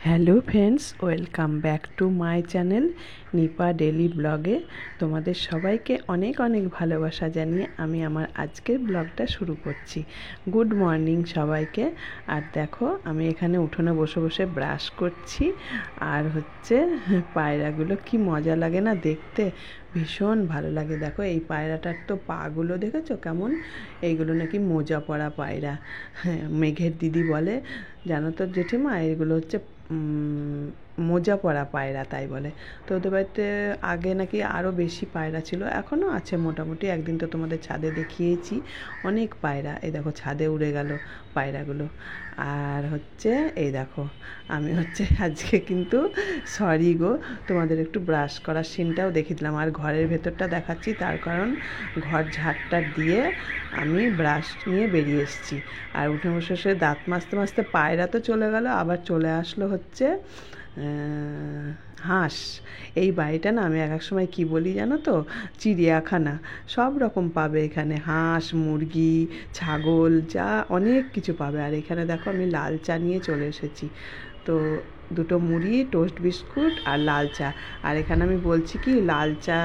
Hello friends, welcome back to my channel Nipa daily ব্লগে। তোমাদের সবাইকে অনেক অনেক ভালোবাসা জানিয়ে আমি আমার আজকের ব্লগটা শুরু করছি। গুড মর্নিং সবাইকে। আর দেখো, আমি এখানে উঠোনে বসে বসে ব্রাশ করছি। আর পায়রাগুলো কি মজা লাগে না দেখতে, ভীষণ ভালো লাগে। দেখো এই পায়রাটার তো পাগুলো দেখেছো কেমন, এইগুলো নাকি মোজা পরা পায়রা। হ্যাঁ, মেঘের দিদি বলে, জানো তো জেঠিমা, এগুলো হচ্ছে মোজা পরা পায়রা, তাই বলে। তো ওদের বাড়িতে আগে নাকি আরও বেশি পায়রা ছিল, এখনও আছে মোটামুটি। একদিন তো তোমাদের ছাদে দেখিয়েছি অনেক পায়রা। এই দেখো ছাদে উড়ে গেল পায়রাগুলো। আর এই দেখো, আমি আজকে কিন্তু সরি গো, তোমাদের একটু ব্রাশ করার সিনটাও দেখিয়ে দিলাম। আর ঘরের ভেতরটা দেখাচ্ছি, তার কারণ ঘর ঝাড়টা দিয়ে আমি ব্রাশ নিয়ে বেরিয়ে এসেছি। আর উঠে বসে দাঁত মাজতে মাজতে পায়রা তো চলে গেল, আবার চলে আসলো হাঁস। এই বাড়িটা না, আমি এক এক সময় কী বলি জানো তো, চিড়িয়াখানা। সব রকম পাবে এখানে, হাঁস, মুরগি, ছাগল, যা অনেক কিছু পাবে। আর এখানে দেখো, আমি লাল চা নিয়ে চলে এসেছি। তো দুটো মুড়ি, টোস্ট বিস্কুট আর লাল চা। আর এখানে আমি বলছি কি, লাল চা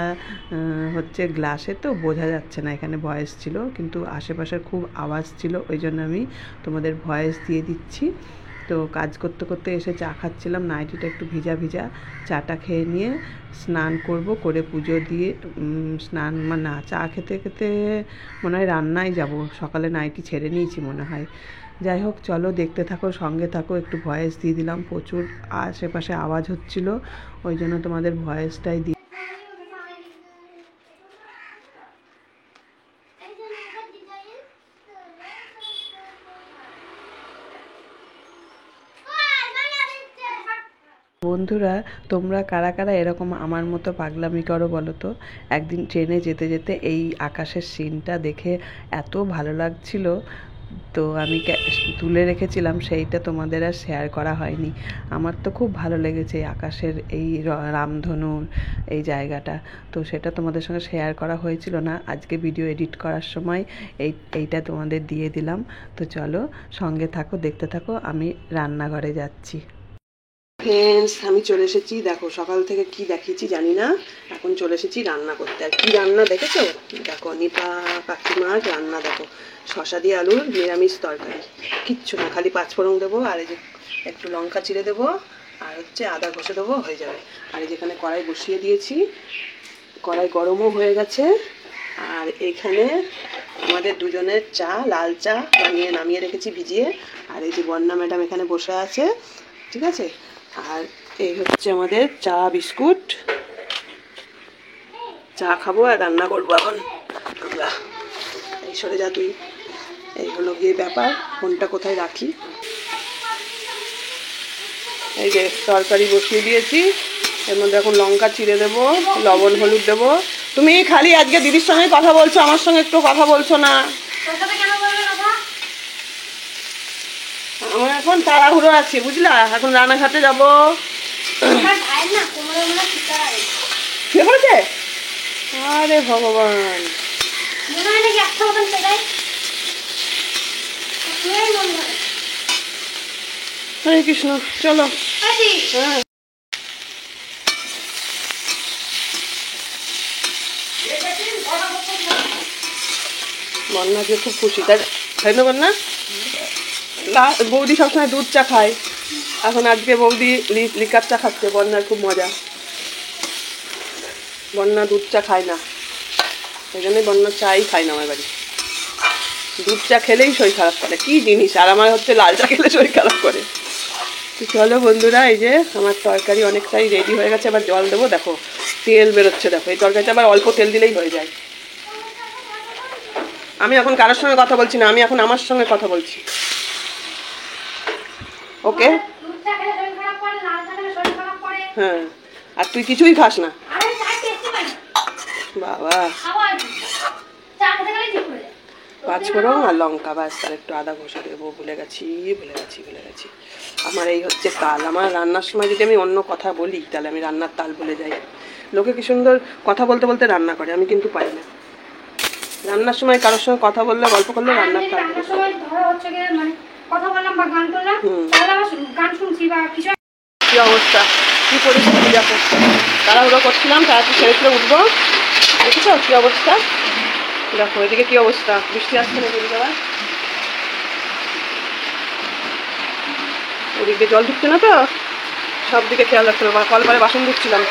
গ্লাসে তো বোঝা যাচ্ছে না, এখানে ভয়েস ছিল, কিন্তু আশেপাশের খুব আওয়াজ ছিল, ওই জন্য আমি তোমাদের ভয়েস দিয়ে দিচ্ছি। তো কাজ করতে করতে এসে চা খাচ্ছিলাম, নাইটিটা একটু ভিজা ভিজা। চাটা খেয়ে নিয়ে স্নান করব, করে পুজো দিয়ে স্নান না, চা খেতে খেতে মনে হয় রান্নায় যাব। সকালে নাইটি ছেড়ে নিয়েছি মনে হয়। যাই হোক, চলো দেখতে থাকো, সঙ্গে থাকো। একটু ভয়েস দিয়ে দিলাম, প্রচুর আশেপাশে আওয়াজ হচ্ছিল, ওই জন্য তোমাদের ভয়েসটাই দিই। বন্ধুরা, তোমরা কারা কারা এরকম আমার মতো পাগলামি করো বলো তো? একদিন ট্রেনে যেতে যেতে এই আকাশের সিনটা দেখে এত ভালো লাগছিল, তো আমি তুলে রেখেছিলাম, সেইটা তোমাদের আর শেয়ার করা হয়নি। আমার তো খুব ভালো লেগেছে এই আকাশের এই রামধনুর এই জায়গাটা, তো সেটা তোমাদের সঙ্গে শেয়ার করা হয়েছিল না। আজকে ভিডিও এডিট করার সময় এইটা তোমাদের দিয়ে দিলাম। তো চলো সঙ্গে থাকো, দেখতে থাকো, আমি রান্নাঘরে যাচ্ছি। ফ্রেন্ডস, আমি চলে এসেছি। দেখো সকাল থেকে কি দেখিয়েছি জানি না, এখন চলে এসেছি রান্না করতে। আর কি রান্না দেখেছো? দেখো নিপা কাকিমার রান্না, দেখো শশা দিয়ে আলুর নিরামিষ তরকারি, কিচ্ছু না, খালি পাঁচফোড়ন দেবো, আর এই যে একটু লঙ্কা চিড়ে দেবো, আর আদা ঘষে দেবো, হয়ে যাবে। আর যেখানে কড়াই বসিয়ে দিয়েছি, কড়াই গরমও হয়ে গেছে। আর এখানে আমাদের দুজনের চা, লাল চা বানিয়ে নামিয়ে রেখেছি ভিজিয়ে। আর এই যে বন্যা ম্যাডাম এখানে বসে আছে, ঠিক আছে। আর এই আমাদের চা বিস্কুট, চা খাবো আর রান্না করবো এখন আমরা। এই সরে যা তুই, এই হলো গিয়ে ব্যাপার। ফোনটা কোথায় রাখি? এই যে তরকারি বসিয়ে দিয়েছি, এর মধ্যে এখন লঙ্কা চিড়ে দেবো, লবণ হলুদ দেবো। তুমি খালি আজকে দিদির সঙ্গে কথা বলছো, আমার সঙ্গে একটু কথা বলছো না। আমার এখন তাড়াহুড়ো আছে, বুঝলা, এখন রানাঘাটে যাবো। আরে ভগবান, হরে কৃষ্ণ, চলো। হ্যাঁ, বন্যা যে খুব খুশি, তাই না বন্যা? বৌদি সবসময় দুধ চা খায়, এখন আজকে বৌদি লিকার চা খাচ্ছে। বন্যার খুব মজা, বন্যা দুধ চা খায় না, সেই জন্যই বন্যা চাই খায় না আমার বাড়ি। দুধ চা খেলেই শরীর খারাপ করে, কি জিনিস! আর আমার লাল চা খেলে শরীর খারাপ করে। তো চলো বন্ধুরা, এই যে আমার তরকারি অনেকটাই রেডি হয়ে গেছে, আবার জল দেবো। দেখো তেল বেরোচ্ছে, দেখো এই তরকারিটা আবার অল্প তেল দিলেই হয়ে যায়। আমি এখন কারোর সঙ্গে কথা বলছি না, আমি এখন আমার সঙ্গে কথা বলছি। ওকে, হ্যাঁ। আর তুই কিছুই খাস না বাবা। পাঁচফোড়ন আর লঙ্কা, ব্যাস, আর একটু আদা ঘষে দেবো। ভুলে গেছি। আমার এই তাল। আমার রান্নার সময় যদি আমি অন্য কথা বলি, তাহলে আমি রান্নার তাল ভুলে যাই। লোকে কি সুন্দর কথা বলতে বলতে রান্না করে, আমি কিন্তু পারি না। রান্নার সময় কারোর সঙ্গে কথা বললে, গল্প করলে রান্নার তাল কথা বললাম বা গান করলাম, গান শুনছি বা কিছু অবস্থা, কি পরিস্থিতি দেখো। তাড়াহুড়ো করছিলাম, তাড়াতাড়ি ছেড়ে ছেড়ে উঠবো, দেখেছো কি অবস্থা। দেখো এদিকে কি অবস্থা, বৃষ্টি আসছে না এদিকে আবার, ওদিকে জল ঢুকছে না তো, সব দিকে খেয়াল রাখতে হবে। কলপারে বাসন ধুচ্ছিলাম।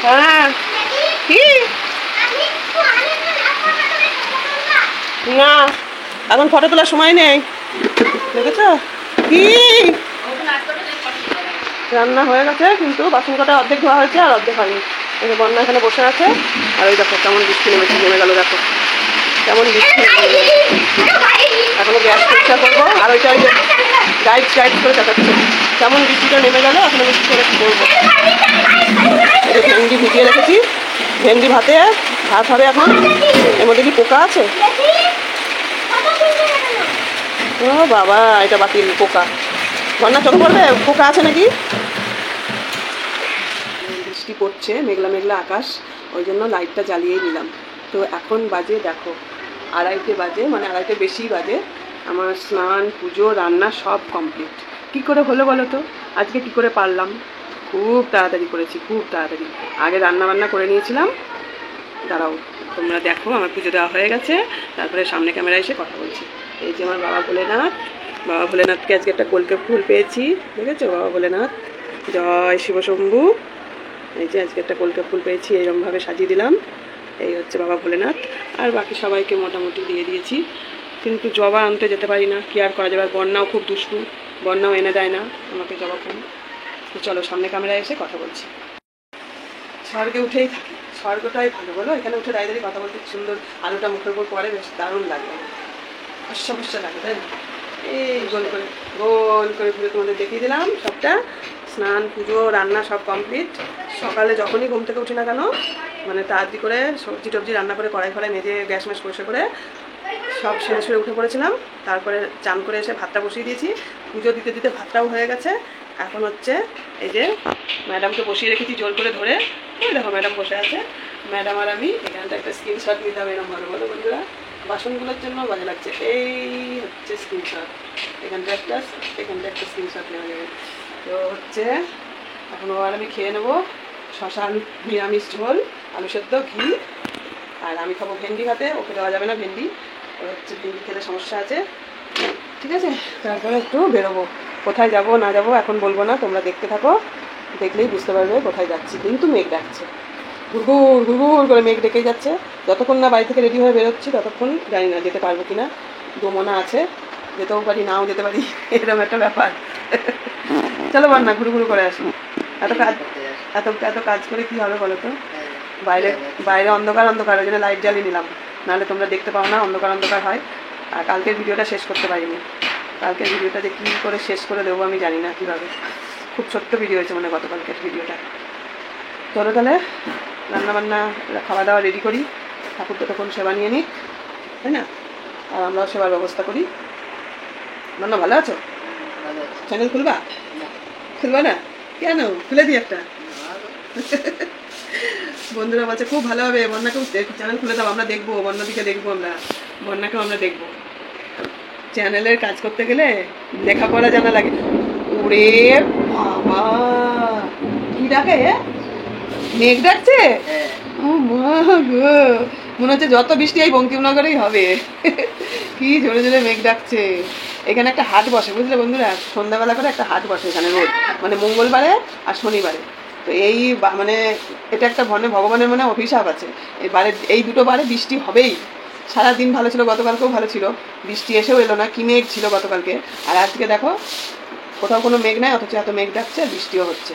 হ্যাঁ কি না, এখন ফটো তোলার সময় নেই, দেখেছো কি রান্না হয়ে গেছে, কিন্তু বাসন কটা অর্ধেক ধোয়া হয়েছে আর অর্ধেক হয়নি। এই যে বন্যা এখানে বসে আছে, আর ওই দেখো কেমন বৃষ্টি নেমে গেল, দেখো কেমন বৃষ্টি। এখনো গ্যাস পরিষ্কার করবো, আর ওইটা ওই যে গাইড করে দেখাচ্ছে কেমন বৃষ্টিটা নেমে গেল। এখনো বৃষ্টি করে কি করবো। এই যে ভেন্ডি ভিজিয়ে রেখেছি, ভেন্ডি ভাত হবে এখন। এর মধ্যে কি পোকা আছে? ও বাবা, এটা বাতিল, পোকা। বন্যা চোখে পড়বে, পোকা আছে নাকি। বৃষ্টি পড়ছে, মেঘলা মেঘলা আকাশ, ওই জন্য লাইটটা জ্বালিয়েই নিলাম। তো এখন বাজে দেখো 2:30 বাজে, মানে 2:30 বেশি বাজে। আমার স্নান পুজো রান্না সব কমপ্লিট। কি করে হলো বলো তো, আজকে কি করে পারলাম? খুব তাড়াতাড়ি করেছি, খুব তাড়াতাড়ি। আগে রান্না বান্না করে নিয়েছিলাম। দাঁড়াও তোমরা দেখো, আমার পুজো দেওয়া হয়ে গেছে, তারপরে সামনে ক্যামেরা এসে কথা বলছি। এই যে আমার বাবা ভোলেনাথকে আজকে একটা কলকে ফুল পেয়েছি, দেখেছো? বাবা ভোলেনাথ, জয় শিবশম্ভু। এই যে আজকে একটা কলকে ফুল পেয়েছি, এইরকমভাবে সাজিয়ে দিলাম। এই হচ্ছে বাবা ভোলেনাথ। আর বাকি সবাইকে মোটামুটি দিয়ে দিয়েছি, কিন্তু জবা আনতে যেতে পারি না, কি আর করা যাবে। বন্যাও খুব দুষ্টু, বন্যাও এনে দেয় না আমাকে জবা ফুল। তো চলো সামনে ক্যামেরায় এসে কথা বলছি। স্বর্গে উঠেই থাকি, স্বর্গটাই ভালো বলো। এখানে উঠে দাঁড়িয়ে কথা বলতে সুন্দর, আলোটা মুখের উপর পরে বেশ দারুণ লাগে, অস্বস্য লাগে, তাই না? এই গোল করে ঘুরে তোমাদের দেখিয়ে দিলাম সবটা। স্নান পুজো রান্না সব কমপ্লিট। সকালে যখনই ঘুম থেকে উঠি না কেন, মানে তাড়াতাড়ি করে সবজি টবজি রান্না করে কড়াই ফড়াই মেজে গ্যাস ম্যাস পরিষ্কার করে সব সেরে উঠে পড়েছিলাম। তারপরে চান করে এসে ভাতটা বসিয়ে দিয়েছি, পুজো দিতে দিতে ভাতটাও হয়ে গেছে। এখন হচ্ছে এই যে ম্যাডামকে বসিয়ে রেখেছি জোর করে ধরে, ওই দেখো ম্যাডাম বসে আছে। ম্যাডাম আর আমি এখানটা একটা স্ক্রিনশট নিতে হবে, এরকম ভালো বলো বন্ধুরা, বাসনগুলোর জন্য বাজে লাগছে। এই হচ্ছে স্ক্রিনশট, এখানটা একটা স্ক্রিনশট নেওয়া যাবে। তো হচ্ছে এখন ও আর আমি খেয়ে নেবো শশা আলু নিরামিষ ঝোল, আলু সেদ্ধ, ঘি। আর আমি খাবো ভেন্ডি ভাতে, ওকে দেওয়া যাবে না ভেন্ডি, ওর হচ্ছে ভেন্ডি খেলে সমস্যা আছে, ঠিক আছে? তারপরে একটু বেরোবো, কোথায় যাব না যাব এখন বলবো না, তোমরা দেখতে থাকো, দেখলেই বুঝতে পারবে কোথায় যাচ্ছি। কিন্তু মেঘ ডাকছে, ঘুরঘুর করে মেঘ ডেকেই যাচ্ছে। যতক্ষণ না বাড়ি থেকে রেডি হয়ে বেরোচ্ছি ততক্ষণ জানি না যেতে পারবো কিনা। দমনা আছে, যেতেও পারি নাও যেতে পারি, এরকম একটা ব্যাপার। চলো বল না, ঘুরু করে আসি। এত কাজ করে কি হবে বলো তো? বাইরে অন্ধকার, ওই জন্য লাইট জ্বালিয়ে নিলাম, নাহলে তোমরা দেখতে পাও না, অন্ধকার হয়। আর কালকের ভিডিওটা শেষ করতে পারিনি, কালকের ভিডিওটা যে কী করে শেষ করে দেবো আমি জানি না কীভাবে। খুব ছোট্ট ভিডিও হয়েছে মানে গতকালকের ভিডিওটা। চলো তাহলে রান্নাবান্না খাওয়া দাওয়া রেডি করি, ঠাকুর তো তখন সেবা নিয়ে নিই, তাই না? আর আমরাও সেবার ব্যবস্থা করি। রান্না ভালো আছো? চ্যানেল খুলবা না? কেন? খুলে দিই একটা। বন্ধুরা বলছে খুব ভালো হবে, বন্যাকেও চ্যানেল খুলে দাও, আমরা দেখবো, বন্যাদিকে দেখবো, আমরা বন্যাকেও আমরা দেখবো। চ্যানেলের কাজ করতে গেলে লেখাপড়া জানা লাগে। ওরে বাবা, কি ডাকে? মেঘ ডাকছে? ও মা গো, মনে হচ্ছে যত বৃষ্টি এই বঙ্কিমনগরেই হবে। কি জোরে জোরে মেঘ ডাকছে। এখানে একটা হাট বসে, বুঝলে বন্ধুরা, সন্ধ্যাবেলা করে একটা হাট বসে এখানে রোজ, মানে মঙ্গলবারে আর শনিবারে। তো এই মানে এটা একটা ভগবানের মানে অভিশাপ আছে, এই দুটো বারে বৃষ্টি হবেই। সারাদিন ভালো ছিল, গতকালকেও ভালো ছিল, বৃষ্টি এসেও এলো না, কি মেঘ ছিল গতকালকে। আর আজকে দেখো কোথাও কোনো মেঘ নাই, অথচ এত মেঘ ডাকছে, বৃষ্টিও হচ্ছে।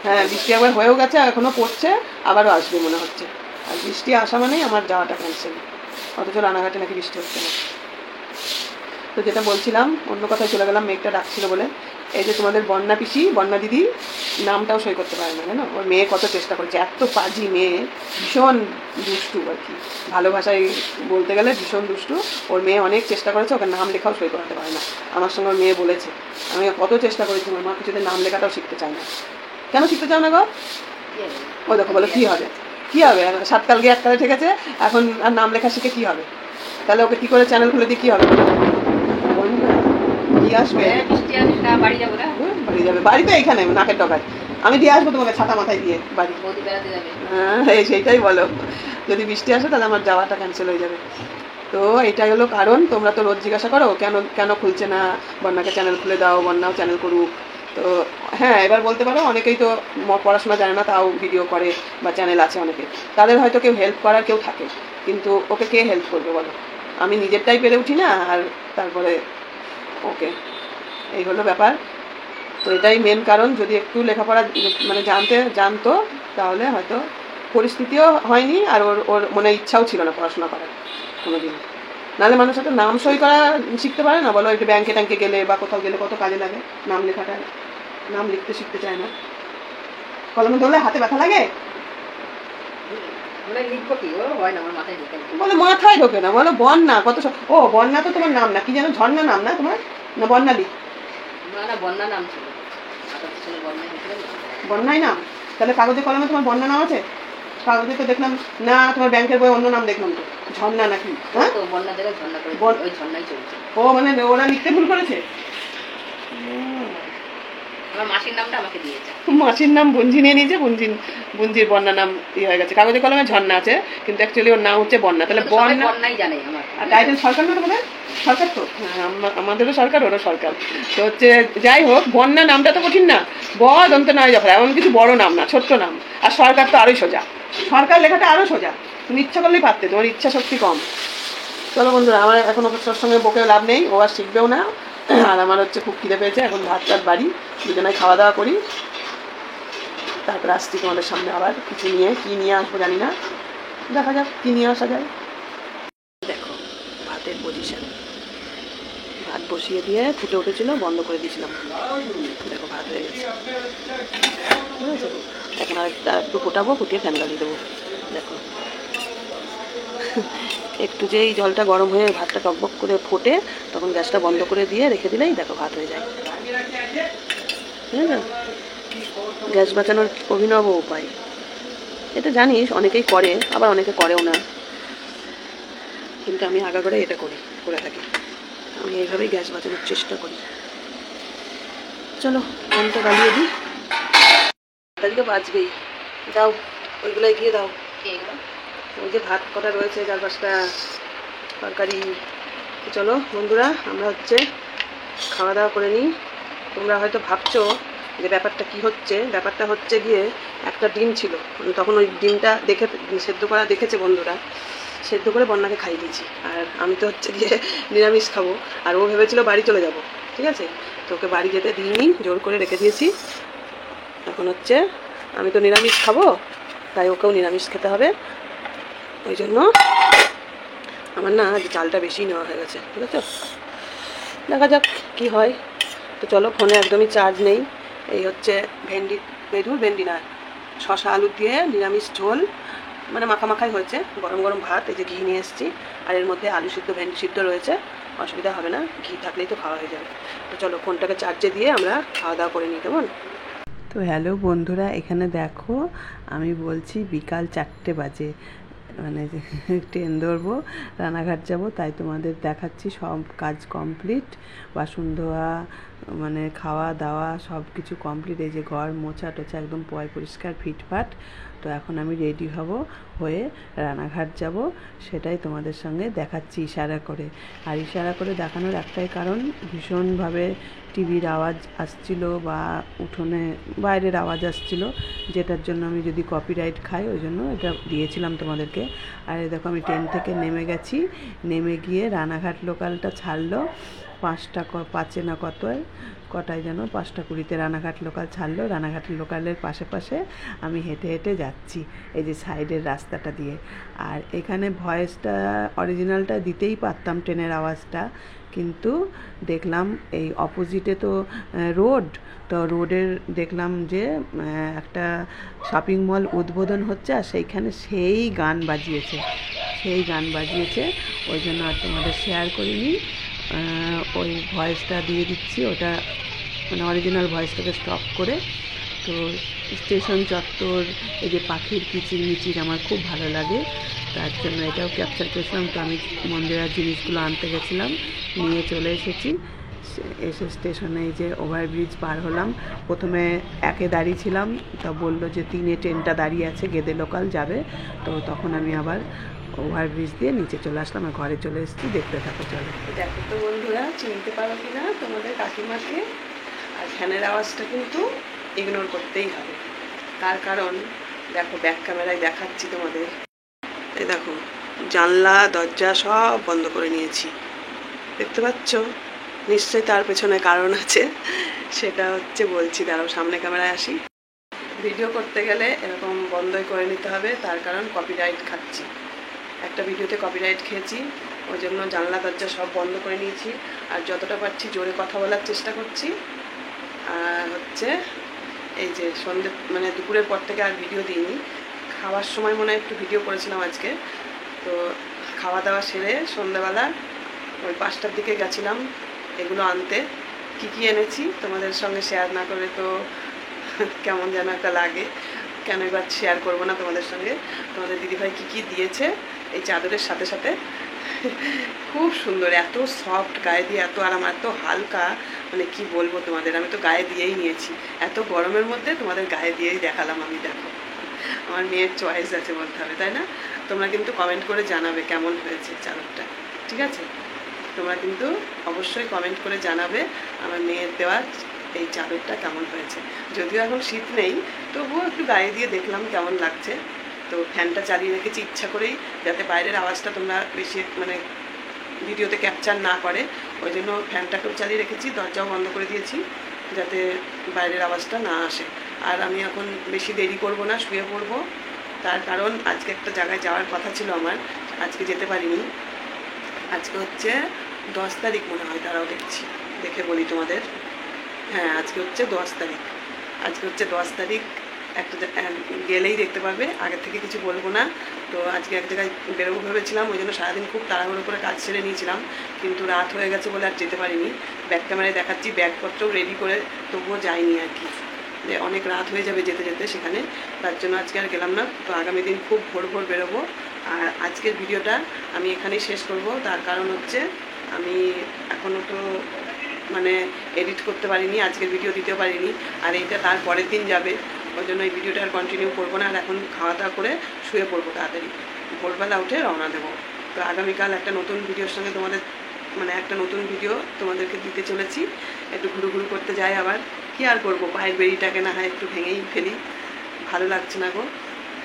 হ্যাঁ, বৃষ্টি একবার হয়েও গেছে, এখনো পড়ছে, আবারও আসবে মনে হচ্ছে। আর বৃষ্টি আসা মানেই আমার যাওয়াটা ক্যান্সেল, অথচ রানাঘাটে নাকি বৃষ্টি হচ্ছে না। তো যেটা বলছিলাম, অন্য কথায় চলে গেলাম, মেঘটা ডাকছিল বলে। এই যে তোমাদের বন্যা পিসি, বন্যা দিদি নামটাও সই করতে পারে না, জানো? ওর মেয়ে কত চেষ্টা করেছে, এত পাজি মেয়ে, ভীষণ দুষ্টু আর কি, ভালো ভাষায় বলতে গেলে ভীষণ দুষ্টু। ওর মেয়ে অনেক চেষ্টা করেছে, ওকে নাম লেখাও সই করতে পারে না। আমার সঙ্গে ওর মেয়ে বলেছে, আমি কত চেষ্টা করেছি, আমার মা কিছুতে নাম লেখাটাও শিখতে চায় না। কেন শিখতে চাও না গো? ও দেখো বলো কী হবে, সাতকাল গিয়ে এককালে ঠেকেছে, এখন আর নাম লেখা শিখে কী হবে? তাহলে ওকে কী করে চ্যানেল খুলে দিয়ে কী হবে? কি আসবে? যাবে। বাড়ি তো এইখানে নাকের ডগায়, আমি দিয়ে আসবো তোমাকে ছাতা মাথায় দিয়ে বাড়ি। হ্যাঁ সেইটাই বলো, যদি বৃষ্টি আসে তাহলে আমার যাওয়াটা ক্যান্সেল হয়ে যাবে। তো এটাই হলো কারণ। তোমরা তো রোজ জিজ্ঞাসা করো কেন কেন খুলছে না, বন্যাকে চ্যানেল খুলে দাও, বন্যাও চ্যানেল করুক। তো হ্যাঁ, এবার বলতে পারো অনেকেই তো পড়াশোনা জানে না, তাও ভিডিও করে বা চ্যানেল আছে অনেকে, তাদের হয়তো কেউ হেল্প করার কেউ থাকে, কিন্তু ওকে কে হেল্প করবে বলো? আমি নিজেরটাই পেরে উঠি না, আর তারপরে ওকে, এই হলো ব্যাপার। তো এটাই মেন কারণ। যদি একটু লেখাপড়া মানে জানতো তাহলে হয়তো পরিস্থিতিও হয়নি, আর ওর ওর মনে ইচ্ছাও ছিল না পড়াশোনা করার কোনোদিন। নাহলে মানুষ একটা নাম সই করা শিখতে পারে না বলো? একটু ব্যাংকে ট্যাঙ্কে গেলে বা কোথাও গেলে কত কাজে লাগে নাম লেখাটা। নাম লিখতে শিখতে চায় না, কলমে ধরলে হাতে ব্যথা লাগে, বলে মাথায় ঢোকে না। বলো বন্যা কত ও বন্যা তো তোমার নাম না, কি যেন ঝর্ণা নাম না তোমার, না বন্যালি? বন্যাই নাম? তাহলে কাগজে কলমে তোমার বন্যা নাম আছে? কাগজে তো দেখলাম না, তোমার ব্যাংকের বই অন্য নাম দেখলাম তো, ঝর্ণা নাকি? হ্যাঁ, ও মানে ওরা লিখতে ভুল করেছে। মাসির নাম বুঞ্জি নিয়ে নিয়েছে, বুঞ্জির বন্যা নাম হয়ে গেছে। কাগজে কলমে ঝর্ণা আছে, কিন্তু অ্যাকচুয়ালি ওর নাম হচ্ছে বন্যা। তাহলে বন্যা আর টাইটেল সরকার না তোমাদের? সরকার তো, আমাদেরও সরকার, ওরও সরকার। তো হচ্ছে যাই হোক, বন্যা নামটা তো কঠিন না, দন্ত নয় যখন, এমন কিছু বড় নাম না, ছোট্ট নাম। আর সরকার তো আরোই সোজা, সরকার লেখাটা আরো সোজা, তুমি ইচ্ছা করলেই পারতে, তোমার ইচ্ছা শক্তি কম। চলো বন্ধুরা, আমার এখন ওর সঙ্গে বকেও লাভ নেই, ও আর শিখবেও না। আর আমার হচ্ছে খুব খিদে পেয়েছে, এখন ভাত টাত বাড়ি, দুজনে খাওয়া দাওয়া করি, তারপর আসছি তোমাদের সামনে আবার কিছু নিয়ে। কি নিয়ে আসবো জানি না, দেখা যাক কি নিয়ে আসা যায়। দেখো ভাতের পজিশন, ভাত বসিয়ে দিয়ে ফুটে উঠেছিল, বন্ধ করে দিয়েছিলাম। দেখো ভাত হয়ে গেছে, বুঝেছো? এখন আর একটু ফোটাবো, ফুটিয়ে ফ্যান গালিয়ে দেবো। দেখো একটু যেই জলটা গরম হয়ে ভাতটা টকবক করে ফোটে, তখন গ্যাসটা বন্ধ করে দিয়ে রেখে দিলেই দেখো ভাত হয়ে যায়। বুঝেছো? গ্যাস বাঁচানোর অভিনব উপায় এটা, জানিস অনেকেই করে, আবার অনেকে করেও না, কিন্তু আমি আগাগোড়া এটা করে থাকি। আমি এইভাবেই গ্যাস বাঁচানোর চেষ্টা করি। চলো ফোনটা গালিয়ে দিই, আজকে বাজবেই। দাও ওইগুলো গিয়ে দাও, ওই যে ভাত কটা রয়েছে 4-5টা তরকারি। চলো বন্ধুরা, আমরা হচ্ছে খাওয়া দাওয়া করে নিই। তোমরা হয়তো ভাবছো যে ব্যাপারটা কি হচ্ছে। ব্যাপারটা হচ্ছে গিয়ে, একটা ডিম ছিল, তখন ওই ডিমটা দেখে সেদ্ধ করা দেখেছে বন্ধুরা, সেদ্ধ করে বন্যাকে খাইয়ে দিয়েছি। আর আমি তো হচ্ছে গিয়ে নিরামিষ খাবো, আর ও ভেবেছিল বাড়ি চলে যাব, ঠিক আছে? তো ওকে বাড়ি যেতে দিইনি, জোর করে রেখে দিয়েছি। এখন হচ্ছে আমি তো নিরামিষ খাবো, তাই ওকেও নিরামিষ খেতে হবে। ওই জন্য আমার না আজ চালটা বেশি নেওয়া হয়ে গেছে, ঠিক আছে? দেখা যাক কি হয়। তো চলো, ফোনে একদমই চার্জ নেই। এই হচ্ছে ভেন্ডি না, শশা আলু দিয়ে নিরামিষ ঝোল, মানে মাখামাখাই হয়েছে, গরম গরম ভাত, এই যে ঘি নিয়ে এসেছি, আর এর মধ্যে আলু সিদ্ধ ভেন্ডি সিদ্ধ রয়েছে, অসুবিধা হবে না, ঘি থাকলেই তো খাওয়া হয়ে যাবে। তো চলো ফোনটাকে চার্জে দিয়ে আমরা খাওয়া দাওয়া করে নিই, কেমন? তো হ্যালো বন্ধুরা, এখানে দেখো আমি বলছি বিকাল 4টে বাজে, মানে ট্রেন ধরবো, রানাঘাট যাব, তাই তোমাদের দেখাচ্ছি। সব কাজ কমপ্লিট, বাসন ধোয়া মানে খাওয়া দাওয়া সব কিছু কমপ্লিট। এই যে ঘর মোছা টোছা একদম পরিষ্কার ফিটফাট। তো এখন আমি রেডি হয়ে রানাঘাট যাব, সেটাই তোমাদের সঙ্গে দেখাচ্ছি ইশারা করে। আর ইশারা করে দেখানোর একটাই কারণ, ভীষণভাবে টিভির আওয়াজ আসছিল বা উঠোনে বাইরের আওয়াজ আসছিল, যেটার জন্য আমি যদি কপিরাইট খাই, ওই জন্য এটা দিয়েছিলাম তোমাদেরকে। আর দেখো আমি ট্রেন থেকে নেমে গেছি, নেমে গিয়ে রানাঘাট লোকালটা ছাড়লো 5টা না কটায় যেন 5:20 রানাঘাট লোকাল ছাড়লো। রানাঘাট লোকালের পাশে আমি হেঁটে হেঁটে যাচ্ছি, এই যে সাইডের রাস্তাটা দিয়ে। আর এখানে ভয়েসটা অরিজিনালটা দিতেই পারতাম, ট্রেনের আওয়াজটা, কিন্তু দেখলাম এই অপোজিটে তো রোড, তো রোডের দেখলাম যে একটা শপিং মল উদ্বোধন হচ্ছে, আর সেইখানে সেই গান বাজিয়েছে, ওই জন্য আর তোমাদের শেয়ার করিনি। ওই ভয়েসটা দিয়ে দিচ্ছি, ওটা মানে অরিজিনাল ভয়েসটাকে স্টপ করে। তো স্টেশন চত্বর, এই যে পাখির কিচিরমিচির আমার খুব ভালো লাগে, তার জন্য এটাও ক্যাপচার করেছিলাম। তো আমি মন্দিরের জিনিসগুলো আনতে গেছিলাম, নিয়ে চলে এসেছি, এসে স্টেশনে এই যে ওভারব্রিজ পার হলাম। প্রথমে 1-এ দাঁড়িয়েছিলাম, তা বললো যে 3-এ ট্রেনটা দাঁড়িয়ে আছে, গেদে লোকাল যাবে। তো তখন আমি আবার ওভারব্রিজ দিয়ে নিচে চলে আসলাম আর ঘরে চলে এসেছি। দেখতে থাকো চলো। দেখো তো বন্ধুরা, চিনতে পারো কি না তোমাদের কাকিমাকে? আর ফ্যানের আওয়াজটা কিন্তু ইগনোর করতেই হবে, তার কারণ দেখো ব্যাক ক্যামেরায় দেখাচ্ছি তোমাদের। এই দেখো জানলা দরজা সব বন্ধ করে নিয়েছি, দেখতে পাচ্ছ? নিশ্চয়ই তার পেছনে কারণ আছে, সেটা হচ্ছে বলছি, দাঁড়াও সামনে ক্যামেরায় আসি। ভিডিও করতে গেলে এরকম বন্ধই করে নিতে হবে, তার কারণ কপিরাইট খাচ্ছি। একটা ভিডিওতে কপিরাইট খেয়েছি, ওই জন্য জানলা দরজা সব বন্ধ করে নিয়েছি। আর যতটা পারছি জোরে কথা বলার চেষ্টা করছি। আর হচ্ছে এই যে সন্ধ্যে মানে দুপুরের পর থেকে আর ভিডিও দিইনি। খাওয়ার সময় মনে হয় একটু ভিডিও করেছিলাম আজকে। তো খাওয়া দাওয়া সেরে সন্ধ্যাবেলা ওই 5টার দিকে গেছিলাম এগুলো আনতে। কি কি এনেছি তোমাদের সঙ্গে শেয়ার না করে তো কেমন যেন একটা লাগে, কেন এবার শেয়ার করবো না তোমাদের সঙ্গে। তোমাদের দিদিভাই কি কি দিয়েছে এই চাদরের সাথে সাথে, খুব সুন্দর, এত সফট, গায়ে দিয়ে এত আরাম, এত হালকা, মানে কি বলবো তোমাদের। আমি তো গায়ে দিয়েই নিয়েছি, এত গরমের মধ্যে তোমাদের গায়ে দিয়েই দেখালাম আমি। দেখো আমার মেয়ের চয়েস আছে বলতে হবে, তাই না? তোমরা কিন্তু কমেন্ট করে জানাবে কেমন হয়েছে চাদরটা, ঠিক আছে? তোমরা কিন্তু অবশ্যই কমেন্ট করে জানাবে আমার মেয়ের দেওয়া এই চাদরটা কেমন হয়েছে। যদিও এখন শীত নেই, তবুও একটু গায়ে দিয়ে দেখলাম কেমন লাগছে। তো ফ্যানটা চালিয়ে রেখেছি ইচ্ছা করেই, যাতে বাইরের আওয়াজটা তোমরা বেশি মানে ভিডিওতে ক্যাপচার না করে, ওই জন্য ফ্যানটাকেও চালিয়ে রেখেছি, দরজাও বন্ধ করে দিয়েছি যাতে বাইরের আওয়াজটা না আসে। আর আমি এখন বেশি দেরি করব না, শুয়ে পড়বো। তার কারণ আজকে একটা জায়গায় যাওয়ার কথা ছিল আমার, আজকে যেতে পারিনি। আজকে হচ্ছে 10 তারিখ মনে হয়, তারাও দেখছি, দেখে বলি তোমাদের। হ্যাঁ আজকে হচ্ছে 10 তারিখ। আজকে হচ্ছে 10 তারিখ, একটা গেলেই দেখতে পারবে, আগের থেকে কিছু বলবো না। তো আজকে এক জায়গায় বেরোবো ভেবেছিলাম, ওই জন্য সারাদিন খুব তাড়াহুড়ো করে কাজ ছেড়ে নিয়েছিলাম, কিন্তু রাত হয়ে গেছে বলে আর যেতে পারিনি। ব্যাক ক্যামেরায় দেখাচ্ছি, ব্যাগপত্রও রেডি করে, তবুও যাইনি আর কি, যে অনেক রাত হয়ে যাবে যেতে যেতে সেখানে, তার জন্য আজকে আর গেলাম না। তো আগামী দিন খুব ভোর ভোর বেরোবো। আর আজকের ভিডিওটা আমি এখানেই শেষ করব, তার কারণ হচ্ছে আমি এখনও তো মানে এডিট করতে পারিনি, আজকের ভিডিও দিতেও পারিনি। আর এইটা তার পরের দিন যাবে, ওই জন্য এই ভিডিওটা আর কন্টিনিউ করবো না। আর এখন খাওয়া দাওয়া করে শুয়ে পড়বো তাড়াতাড়ি, ভোরবেলা উঠে রওনা দেবো। তো আগামীকাল একটা নতুন ভিডিওর সঙ্গে তোমাদের মানে একটা নতুন ভিডিও তোমাদেরকে দিতে চলেছি। একটু ঘুরু ঘুরু করতে যাই আবার, কি আর করবো, পায়ের বেড়িটাকে না হয় একটু ভেঙেই ফেলি, ভালো লাগছে না গো,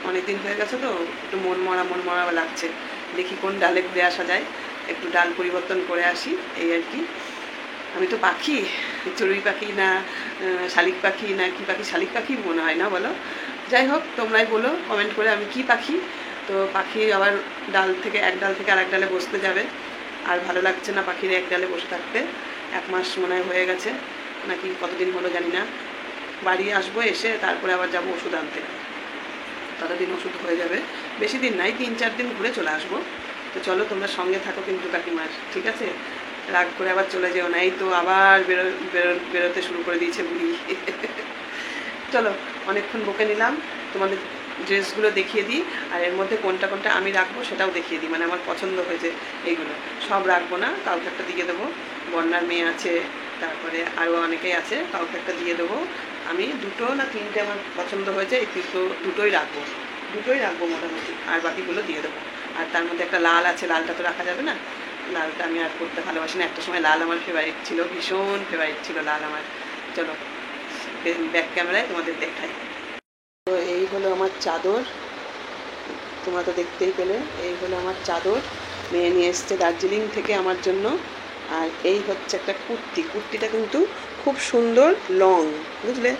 অনেক দিন হয়ে গেছে তো, একটু মন মরা লাগছে। দেখি কোন ডালে ঘুরে আসা যায়, একটু ডাল পরিবর্তন করে আসি, এই আর কি। আমি তো পাখি, চড়ুই পাখি না শালিক পাখি না কি পাখি, শালিক পাখি মনে হয় না, বলো? যাই হোক তোমরাই বলো কমেন্ট করে আমি কি পাখি। তো পাখি আবার ডাল থেকে এক ডাল থেকে আরেক ডালে বসতে যাবে, আর ভালো লাগছে না পাখির এক ডালে বসে থাকতে। 1 মাস মনে হয় হয়ে গেছে, নাকি কতদিন হলো জানি না। বাড়ি আসবো, এসে তারপরে আবার যাবো ওষুধ আনতে, ততদিন ওষুধ হয়ে যাবে। বেশি দিন নাই, 3-4 দিন ঘুরে চলে আসবো। তো চলো তোমরা সঙ্গে থাকো কিন্তু কাকিমার, ঠিক আছে? রাগ করে আবার চলে যেও না, এই তো আবার বেরোতে শুরু করে দিয়েছে বুড়ি। চলো অনেকক্ষণ বকে নিলাম, তোমাদের ড্রেসগুলো দেখিয়ে দিই, আর এর মধ্যে কোনটা কোনটা আমি রাখবো সেটাও দেখিয়ে দিই, মানে আমার পছন্দ হয়েছে এইগুলো। সব রাখবো না, কাউকে একটা দিয়ে দেবো, বন্যার মেয়ে আছে, তারপরে আরও অনেকেই আছে, কাউকে একটা দিয়ে দেবো। আমি 2 না 3টে আমার পছন্দ হয়েছে, এই দুটোই রাখবো মোটামুটি, আর বাকিগুলো দিয়ে দেবো। আর তার মধ্যে একটা লাল আছে, লালটা তো রাখা যাবে না, লালটা আমি আর পরতে ভালোবাসি না। একটা সময় লাল আমার ফেভারিট ছিল, ভীষণ ফেভারিট ছিল লাল আমার। চলো ব্যাক ক্যামেরায় তোমাদের দেখাই। তো এই হলো আমার চাদর, তোমরা তো দেখতেই পেলে, এই হলো আমার চাদর, মেয়ে নিয়ে এসছে দার্জিলিং থেকে আমার জন্য। আর এই হচ্ছে একটা কুর্তিটা কিন্তু খুব সুন্দর লং, বুঝলে?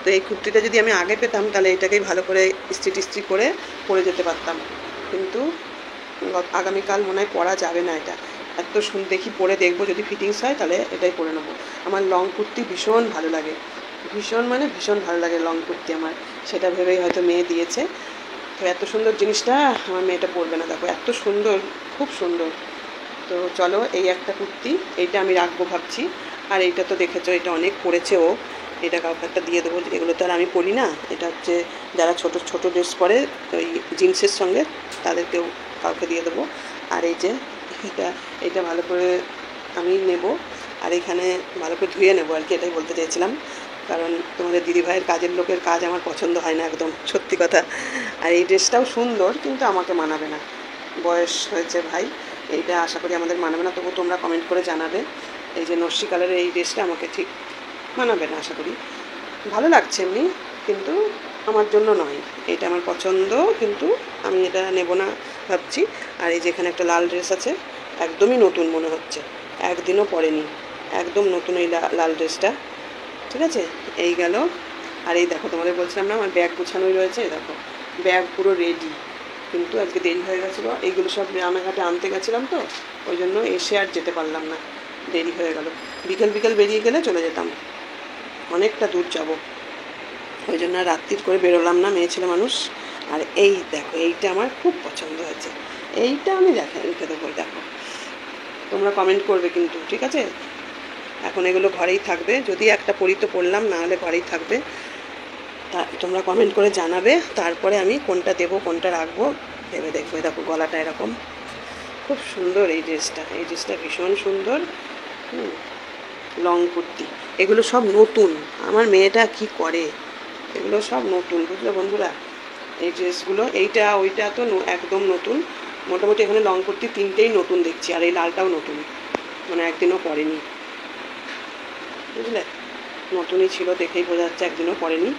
তো এই কুর্তিটা যদি আমি আগে পেতাম তাহলে এটাকেই ভালো করে ইস্ত্রি করে পরে যেতে পারতাম, কিন্তু আগামীকাল মনে হয় পরা যাবে না এটা। এত দেখি পরে দেখবো, যদি ফিটিংস হয় তাহলে এটাই পরে নেবো। আমার লং কুর্তি ভীষণ ভালো লাগে, ভীষণ ভালো লাগে লং কুর্তি আমার, সেটা ভেবেই হয়তো মেয়ে দিয়েছে। তো এত সুন্দর জিনিসটা আমার মেয়েটা পরবে না, দেখো এত সুন্দর, খুব সুন্দর। তো চলো এই একটা কুর্তি, এইটা আমি রাখবো ভাবছি। আর এইটা তো দেখেছো, এটা অনেক পরেছে ও, এটা কাউকে একটা দিয়ে দেবো। এগুলো তো আর আমি পরি না, এটা হচ্ছে যারা ছোট ড্রেস পরে ওই জিন্সের সঙ্গে, তাদেরকেও কাউকে দিয়ে দেবো। আর এই যে এটা ভালো করে আমি নেব, আর এখানে ভালো করে ধুয়ে নেবো আর কি, এটাই বলতে চেয়েছিলাম। কারণ তোমাদের দিদিভাইয়ের কাজের লোকের কাজ আমার পছন্দ হয় না একদম, সত্যি কথা। আর এই ড্রেসটাও সুন্দর, কিন্তু আমাকে মানাবে না, বয়স হয়েছে ভাই, এইটা আশা করি আমাদের মানাবে না। তবু তোমরা কমেন্ট করে জানাবে। এই যে নস্যি কালারের এই ড্রেসটা আমাকে ঠিক মানাবে না আশা করি। ভালো লাগছে এমনি, কিন্তু আমার জন্য নয়। এটা আমার পছন্দ, কিন্তু আমি এটা নেব না ভাবছি। আর এই যে এখানে একটা লাল ড্রেস আছে, একদমই নতুন মনে হচ্ছে, একদিনও পরেনি, একদম নতুন এই লাল ড্রেসটা। ঠিক আছে, এই গেল। আর এই দেখো, তোমাদের বলছিলাম না আমার ব্যাগ গোছানোই রয়েছে, দেখো ব্যাগ পুরো রেডি, কিন্তু আজকে দেরি হয়ে গেছিলো। এইগুলো সব রানাঘাটে আনতে গেছিলাম তো, ওই জন্য এসে আর যেতে পারলাম না, দেরি হয়ে গেল। বিকেল বিকেল বেরিয়ে গেলে চলে যেতাম, অনেকটা দূর যাব, ওই জন্য রাত্রির করে বেরোলাম না, মেয়ে ছেলে মানুষ। আর এই দেখো, এইটা আমার খুব পছন্দ হয়েছে, এইটা আমি রেখে দেবো। দেখো, তোমরা কমেন্ট করবে কিন্তু, ঠিক আছে? এখন এগুলো ঘরেই থাকবে, যদি একটা পরি তো পরলাম, না হলে ঘরেই থাকবে। তা তোমরা কমেন্ট করে জানাবে, তারপরে আমি কোনটা দেবো কোনটা রাখবো ভেবে দেখবো। দেখো গলাটা এরকম, খুব সুন্দর এই ড্রেসটা, এই ড্রেসটা ভীষণ সুন্দর। লং কুর্তি, এগুলো সব নতুন, আমার মেয়েটা কি করে, এগুলো সব নতুন, বুঝলে বন্ধুরা? এই ড্রেসগুলো, এইটা ওইটা তো একদম নতুন। মোটামুটি এখানে লং কুর্তি তিনটেই নতুন দেখছি, আর এই লালটাও নতুন, মানে একদিনও পরেনি, বুঝলে? নতুনই ছিল, দেখেই বোঝা যাচ্ছে একদিনও পরেনি।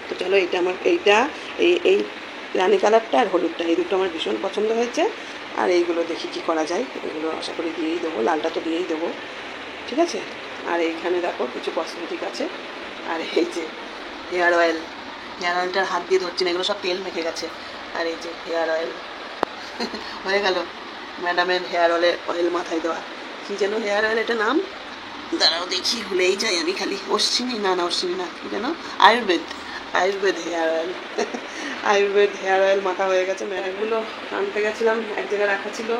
তো চলো, এইটা আমার, এইটা এই রানী কালারটা আর হলুদটা, এই দুটো আমার ভীষণ পছন্দ হয়েছে। আর এইগুলো দেখি কি করা যায়, এগুলো আশা করি দিয়েই দেবো, লালটা তো দিয়েই দেবো, ঠিক আছে? আর এইখানে দেখো কিছু কসমেটিক আছে, আর এই যে হেয়ার অয়েল, হেয়ার অয়েলটার হাত দিয়ে ধরছি না, এগুলো সব তেল মেখে গেছে। আর এই যে হেয়ার অয়েল হয়ে গেল ম্যাডামের হেয়ার অয়েল মাথায় দেওয়া। কী যেন হেয়ার অয়েল, এটা নাম দাঁড়াও দেখি, ভুলেই যাই আমি খালি। অশ্বিনী, না অশ্বিনী না, কী যেন, Ayurveda hair oil Ayurveda hair oil মাখা হয়ে গেছে। ব্যাগগুলো আনতে গেছিলাম, এক জায়গায় রাখা ছিল,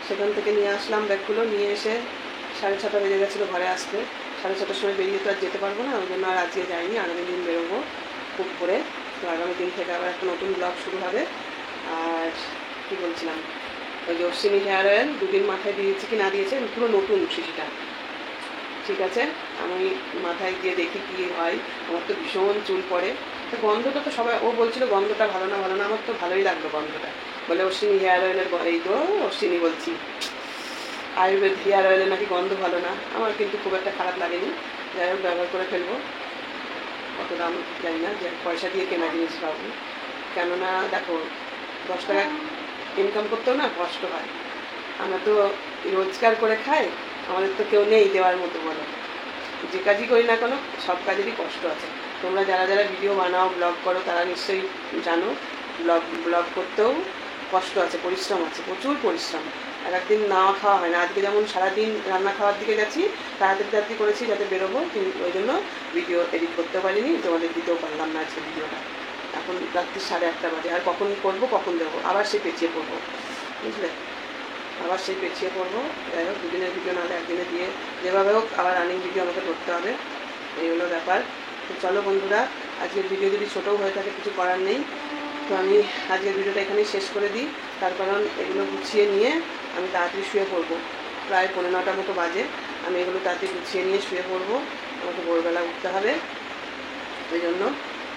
সেখান থেকে নিয়ে আসলাম ব্যাগগুলো, নিয়ে এসে 6:30 বেজে গেছিলো ঘরে আসতে। 6:30টার সময় বেরিয়ে তো আর যেতে পারবো না, ওই জন্য আর আজকে যাইনি, আগামী দিন বেরোবো খুব করে। তো আগামী দিন থেকে আবার একটা নতুন ব্লগ শুরু হবে। আর কী বলছিলাম, ওই যে অশ্বিনী হেয়ার অয়েল 2 দিন মাথায় দিয়েছি কি না দিয়েছে, পুরো নতুন শিশিটা, ঠিক আছে? আমি মাথায় দিয়ে দেখি কী হয়, আমার তো ভীষণ চুল পড়ে। তো গন্ধটা তো সবাই, ও বলছিল গন্ধটা ভালো না, আমার তো ভালোই লাগলো গন্ধটা। বলে অশ্বিনী হেয়ার অয়েলের, এই তো অশ্বিনী বলছি, আয়ুর্বেদ হেয়ার অয়েলের নাকি গন্ধ ভালো না। আমার কিন্তু খুব একটা খারাপ লাগেনি, যাই হোক ব্যবহার করে ফেলবো। কত দাম জানি না, যে পয়সা দিয়ে কেনা জিনিস পাবো, কেননা দেখো 10 টাকা ইনকাম করতেও না কষ্ট হয়। আমরা তো রোজগার করে খাই, আমাদের তো কেউ নেই দেওয়ার মতো, বলো? যে কাজই করি না কেন, সব কাজেরই কষ্ট আছে। তোমরা যারা যারা ভিডিও বানাও, ব্লগ করো, তারা নিশ্চয়ই জানো ব্লগ করতেও কষ্ট আছে, পরিশ্রম আছে, প্রচুর পরিশ্রম। আর একদিন না খাওয়া হয় না। আজকে যেমন সারাদিন রান্না খাওয়ার দিকে গেছি, তাড়াতাড়ি করেছি যাতে বেরোবো, কিন্তু ওই জন্য ভিডিও এডিট করতে পারিনি, তোমাদের দিতেও পারলাম না আজকে ভিডিওটা। এখন রাত্রি 8:30 বাজে, আর কখন করবো কখন দেবো, আবার সে পেঁচিয়ে পড়বো, বুঝলে? আবার সেই পেছিয়ে পড়বো। যাই হোক, 2 দিনের ভিডিও নাহলে একদিনে দিয়ে, যেভাবে হোক আবার রানিং ভিডিও আমাকে করতে হবে, এই হলো ব্যাপার। তো চলো বন্ধুরা, আজকের ভিডিও যদি ছোটোও হয়ে থাকে কিছু করার নেই, তো আমি আজকের ভিডিওটা এখানেই শেষ করে দিই। তার কারণ এগুলো গুছিয়ে নিয়ে আমি তাড়াতাড়ি শুয়ে পড়বো, প্রায় 9:15 মতো বাজে। আমি এগুলো তাড়াতাড়ি গুছিয়ে নিয়ে শুয়ে পড়বো, আমাকে ভোরবেলা উঠতে হবে, ওই জন্য।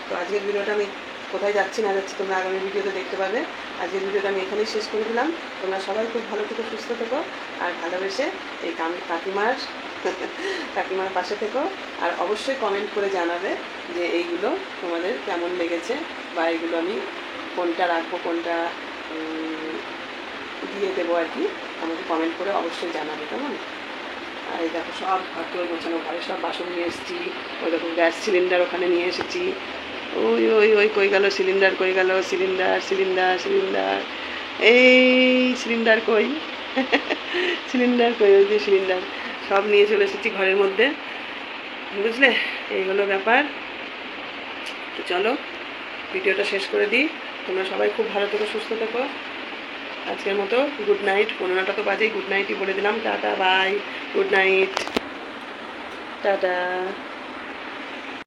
তো আজকের ভিডিওটা আমি কোথায় যাচ্ছি না যাচ্ছি তোমরা আগামী ভিডিওতে দেখতে পাবে। আজকের ভিডিওটা আমি এখানেই শেষ করে দিলাম। তোমরা সবাই খুব ভালো থেকো, সুস্থ থেকো, আর ভালোবেসে এই কাকিমার পাশে থেকো। আর অবশ্যই কমেন্ট করে জানাবে যে এইগুলো তোমাদের কেমন লেগেছে, বা এইগুলো আমি কোনটা রাখবো, কোনটা দিয়ে দেবো আর কি, আমাকে কমেন্ট করে অবশ্যই জানাবে, কেমন? আর এই দেখো সব ঘর করে গোছানো, ঘরে সব বাসন নিয়ে এসেছি, ওই রকম গ্যাস সিলিন্ডার ওখানে নিয়ে এসেছি। ওই ওই ওই কই গেল সিলিন্ডার, কই গেল সিলিন্ডার, এই সিলিন্ডার কই সিলিন্ডার কই, ওই যে সিলিন্ডার, সব নিয়ে চলে এসেছি ঘরের মধ্যে, বুঝলে? এই হলো ব্যাপার। তো চলো ভিডিওটা শেষ করে দিই। তোমরা সবাই খুব ভালো থেকো, সুস্থ থেকো। আজকের মতো গুড নাইট। 15টা তো বাজেই, গুড নাইটই বলে দিলাম। টাটা, বাই, গুড নাইট, টাটা।